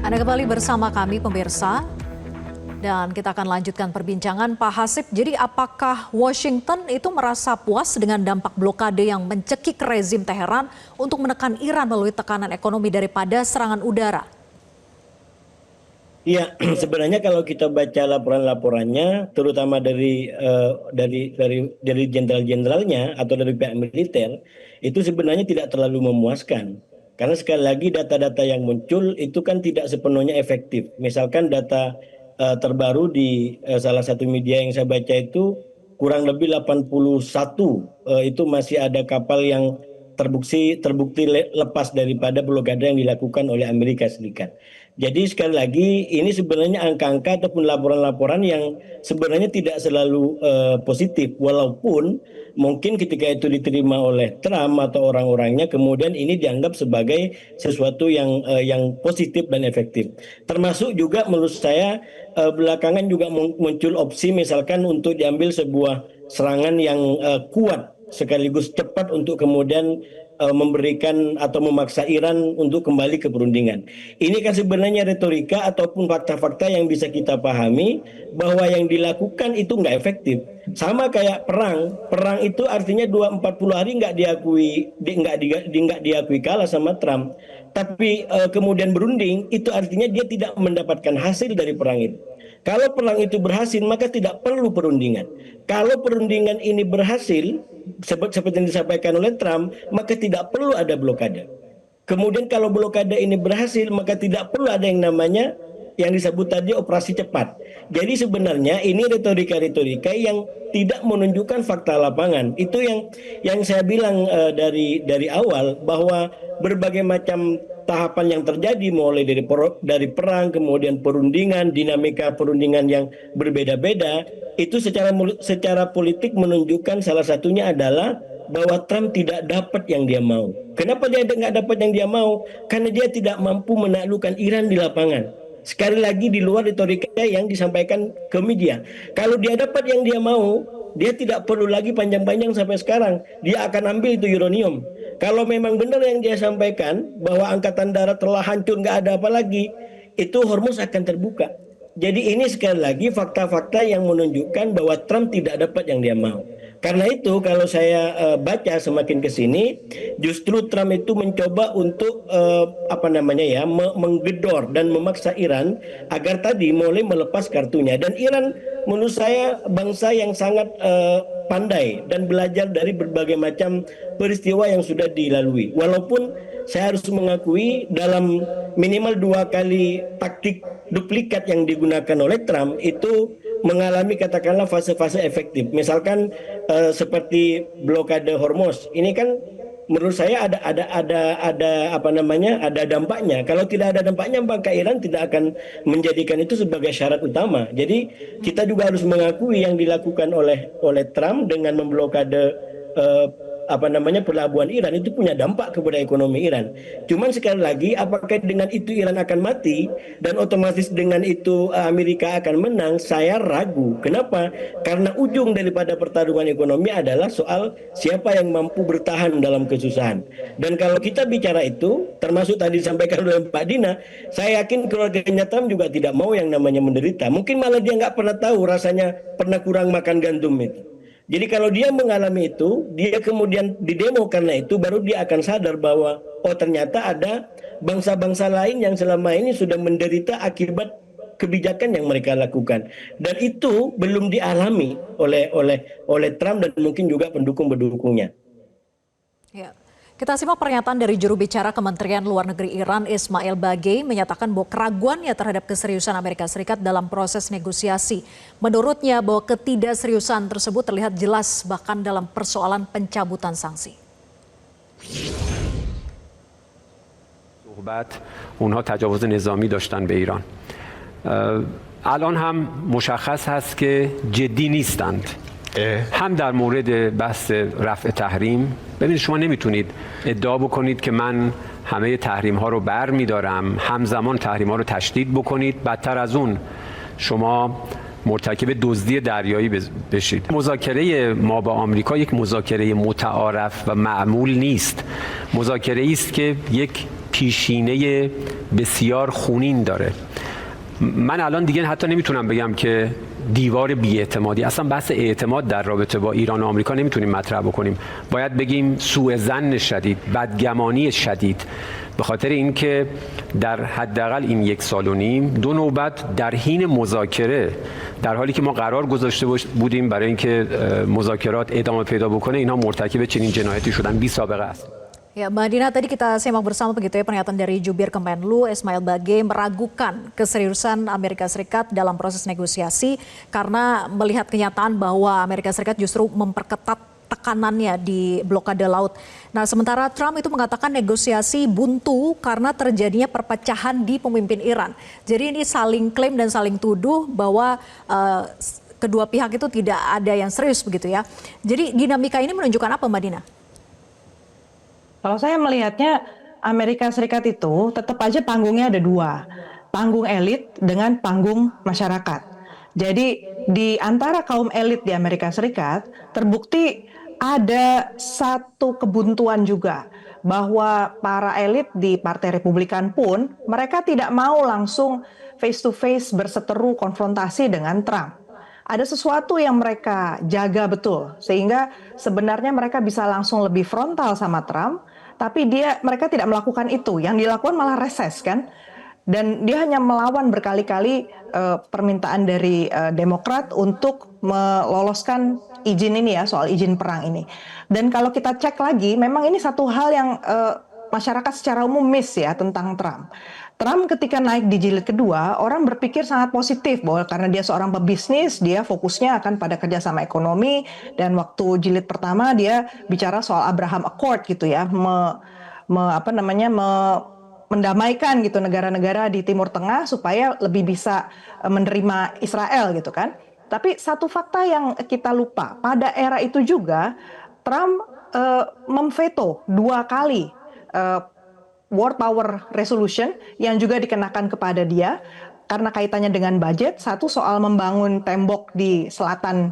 Anda kembali bersama kami pemirsa dan kita akan lanjutkan perbincangan Pak Hasib. Jadi apakah Washington itu merasa puas dengan dampak blokade yang mencekik rezim Teheran untuk menekan Iran melalui tekanan ekonomi daripada serangan udara? Iya, sebenarnya kalau kita baca laporan-laporannya, terutama dari jenderal-jenderalnya atau dari pihak militer, itu sebenarnya tidak terlalu memuaskan. Karena sekali lagi data-data yang muncul itu kan tidak sepenuhnya efektif. Misalkan data terbaru di salah satu media yang saya baca itu kurang lebih 81 itu masih ada kapal yang terbukti lepas daripada blokade yang dilakukan oleh Amerika Serikat. Jadi sekali lagi ini sebenarnya angka-angka ataupun laporan-laporan yang sebenarnya tidak selalu positif, walaupun mungkin ketika itu diterima oleh Trump atau orang-orangnya kemudian ini dianggap sebagai sesuatu yang positif dan efektif. Termasuk juga menurut saya belakangan juga muncul opsi misalkan untuk diambil sebuah serangan yang kuat sekaligus cepat untuk kemudian memberikan atau memaksa Iran untuk kembali ke perundingan. Ini kan sebenarnya retorika ataupun fakta-fakta yang bisa kita pahami bahwa yang dilakukan itu nggak efektif. Sama kayak perang. Perang itu artinya 240 hari nggak diakui kalah sama Trump. Tapi kemudian berunding itu artinya dia tidak mendapatkan hasil dari perang itu. Kalau perang itu berhasil maka tidak perlu perundingan. Kalau perundingan ini berhasil seperti yang disampaikan oleh Trump maka tidak perlu ada blokade. Kemudian kalau blokade ini berhasil maka tidak perlu ada yang namanya yang disebut tadi operasi cepat. Jadi sebenarnya ini retorika-retorika yang tidak menunjukkan fakta lapangan. Itu yang saya bilang dari awal bahwa berbagai macam tahapan yang terjadi mulai dari perang kemudian perundingan, dinamika perundingan yang berbeda-beda itu secara politik menunjukkan salah satunya adalah bahwa Trump tidak dapat yang dia mau. Kenapa dia nggak dapat yang dia mau? Karena dia tidak mampu menaklukkan Iran di lapangan. Sekali lagi di luar retorika yang disampaikan ke media. Kalau dia dapat yang dia mau, dia tidak perlu lagi panjang-panjang sampai sekarang. Dia akan ambil itu uranium. Kalau memang benar yang dia sampaikan bahwa angkatan darat telah hancur, nggak ada apa lagi, itu Hormuz akan terbuka. Jadi ini sekali lagi fakta-fakta yang menunjukkan bahwa Trump tidak dapat yang dia mau. Karena itu kalau saya baca semakin ke sini, justru Trump itu mencoba untuk menggedor dan memaksa Iran agar tadi mulai melepas kartunya. Dan Iran menurut saya bangsa yang sangat pandai dan belajar dari berbagai macam peristiwa yang sudah dilalui. Walaupun saya harus mengakui dalam minimal 2 kali taktik duplikat yang digunakan oleh Trump itu mengalami katakanlah fase-fase efektif. Misalkan seperti blokade Hormuz. Ini kan menurut saya ada dampaknya. Kalau tidak ada dampaknya maka Iran tidak akan menjadikan itu sebagai syarat utama. Jadi kita juga harus mengakui yang dilakukan oleh Trump dengan memblokade pelabuhan Iran itu punya dampak kepada ekonomi Iran. Cuman sekali lagi apakah dengan itu Iran akan mati dan otomatis dengan itu Amerika akan menang? Saya ragu. Kenapa? Karena ujung daripada pertarungan ekonomi adalah soal siapa yang mampu bertahan dalam kesusahan. Dan kalau kita bicara itu, termasuk tadi disampaikan oleh Pak Dina, saya yakin keluarganya Trump juga tidak mau yang namanya menderita. Mungkin malah dia nggak pernah tahu rasanya pernah kurang makan gandum itu. Jadi kalau dia mengalami itu, dia kemudian didemo karena itu, baru dia akan sadar bahwa oh ternyata ada bangsa-bangsa lain yang selama ini sudah menderita akibat kebijakan yang mereka lakukan. Dan itu belum dialami oleh Trump dan mungkin juga pendukung-pendukungnya. Ya. Kita simak pernyataan dari juru bicara Kementerian Luar Negeri Iran Ismail Bagei menyatakan bahwa keraguannya terhadap keseriusan Amerika Serikat dalam proses negosiasi. Menurutnya bahwa ketidakseriusan tersebut terlihat jelas bahkan dalam persoalan pencabutan sanksi. صحبت اونها تجاوز نظامی داشتن به ایران. الان هم مشخص هست که جدی نیستند. هم در مورد بحث رفع تحریم ببینید شما نمیتونید ادعا بکنید که من همه تحریم ها رو بر میدارم همزمان تحریم ها رو تشدید بکنید بدتر از اون شما مرتکب دزدی دریایی بشید. مذاکره ما با آمریکا یک مذاکره متعارف و معمول نیست. مذاکره است که یک پیشینه بسیار خونین داره. من الان دیگه حتی نمیتونم بگم که دیوار بی‌اعتمادی، اصلا بحث اعتماد در رابطه با ایران و آمریکا نمیتونیم مطرح بکنیم. باید بگیم سوء ظن شدید، بدگمانی شدید، به خاطر اینکه در حداقل این 1 سال و نیم 2 نوبت در حین مذاکره، در حالی که ما قرار گذاشته بودیم برای اینکه مذاکرات ادامه پیدا بکنه، اینها مرتکب چنین جنایتی شدن، بی سابقه است. Ya, Mbak Dina, tadi kita simak bersama begitu ya pernyataan dari Jubir Kemenlu Ismail Bage meragukan keseriusan Amerika Serikat dalam proses negosiasi karena melihat kenyataan bahwa Amerika Serikat justru memperketat tekanannya di blokade laut. Nah, sementara Trump itu mengatakan negosiasi buntu karena terjadinya perpecahan di pemimpin Iran. Jadi ini saling klaim dan saling tuduh bahwa kedua pihak itu tidak ada yang serius begitu ya. Jadi dinamika ini menunjukkan apa, Mbak Dina? Kalau saya melihatnya Amerika Serikat itu tetap aja panggungnya ada 2, panggung elit dengan panggung masyarakat. Jadi di antara kaum elit di Amerika Serikat terbukti ada satu kebuntuan juga bahwa para elit di Partai Republikan pun mereka tidak mau langsung face to face berseteru konfrontasi dengan Trump. Ada sesuatu yang mereka jaga betul sehingga sebenarnya mereka bisa langsung lebih frontal sama Trump, tapi mereka tidak melakukan itu. Yang dilakukan malah reses kan, dan dia hanya melawan berkali-kali permintaan dari Demokrat untuk meloloskan izin ini ya, soal izin perang ini. Dan kalau kita cek lagi, memang ini satu hal yang masyarakat secara umum miss ya tentang Trump. Trump ketika naik di jilid kedua, orang berpikir sangat positif bahwa karena dia seorang pebisnis, dia fokusnya akan pada kerjasama ekonomi, dan waktu jilid pertama dia bicara soal Abraham Accord gitu ya, mendamaikan gitu negara-negara di Timur Tengah supaya lebih bisa menerima Israel gitu kan. Tapi satu fakta yang kita lupa, pada era itu juga Trump memveto 2 kali War Power Resolution yang juga dikenakan kepada dia karena kaitannya dengan budget. Satu soal membangun tembok di selatan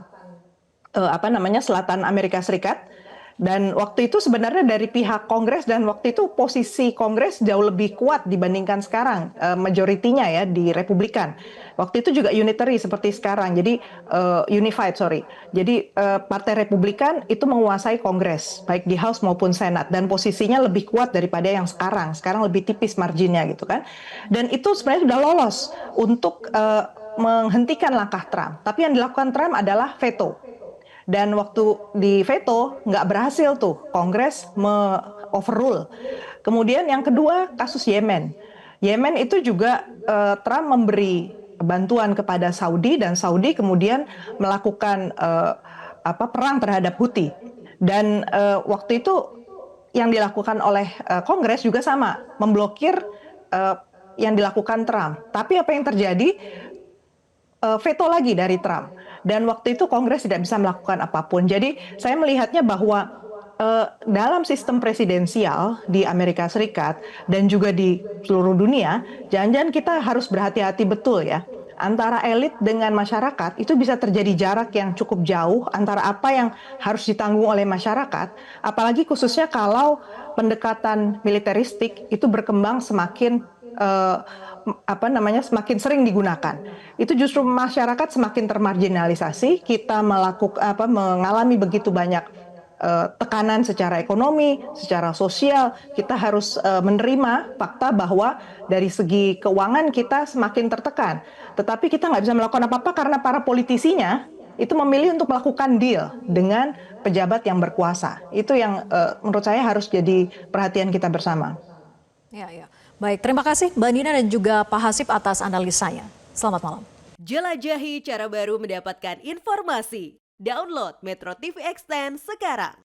selatan Amerika Serikat. Dan waktu itu sebenarnya dari pihak Kongres, dan waktu itu posisi Kongres jauh lebih kuat dibandingkan sekarang, majoritinya ya di Republikan. Waktu itu juga unitary seperti sekarang, jadi unified sorry. Jadi Partai Republikan itu menguasai Kongres, baik di House maupun Senat, dan posisinya lebih kuat daripada yang sekarang. Sekarang lebih tipis marginnya gitu kan. Dan itu sebenarnya sudah lolos untuk menghentikan langkah Trump. Tapi yang dilakukan Trump adalah veto. Dan waktu di veto nggak berhasil tuh Kongres overrule. Kemudian yang kedua kasus Yemen. Yemen itu juga Trump memberi bantuan kepada Saudi, dan Saudi kemudian melakukan perang terhadap Houthi. Dan waktu itu yang dilakukan oleh Kongres juga sama, memblokir yang dilakukan Trump. Tapi apa yang terjadi? Veto lagi dari Trump, dan waktu itu Kongres tidak bisa melakukan apapun. Jadi saya melihatnya bahwa dalam sistem presidensial di Amerika Serikat dan juga di seluruh dunia, jangan-jangan kita harus berhati-hati betul ya. Antara elit dengan masyarakat itu bisa terjadi jarak yang cukup jauh antara apa yang harus ditanggung oleh masyarakat, apalagi khususnya kalau pendekatan militeristik itu berkembang semakin semakin sering digunakan. Itu justru masyarakat semakin termarginalisasi. Kita mengalami begitu banyak tekanan secara ekonomi, secara sosial. Kita harus menerima fakta bahwa dari segi keuangan kita semakin tertekan. Tetapi kita nggak bisa melakukan apa-apa karena para politisinya itu memilih untuk melakukan deal dengan pejabat yang berkuasa. Itu yang menurut saya harus jadi perhatian kita bersama. Ya. Baik, terima kasih Mbak Nina dan juga Pak Hasib atas analisanya. Selamat malam. Jelajahi cara baru mendapatkan informasi. Download Metro TV Extend sekarang.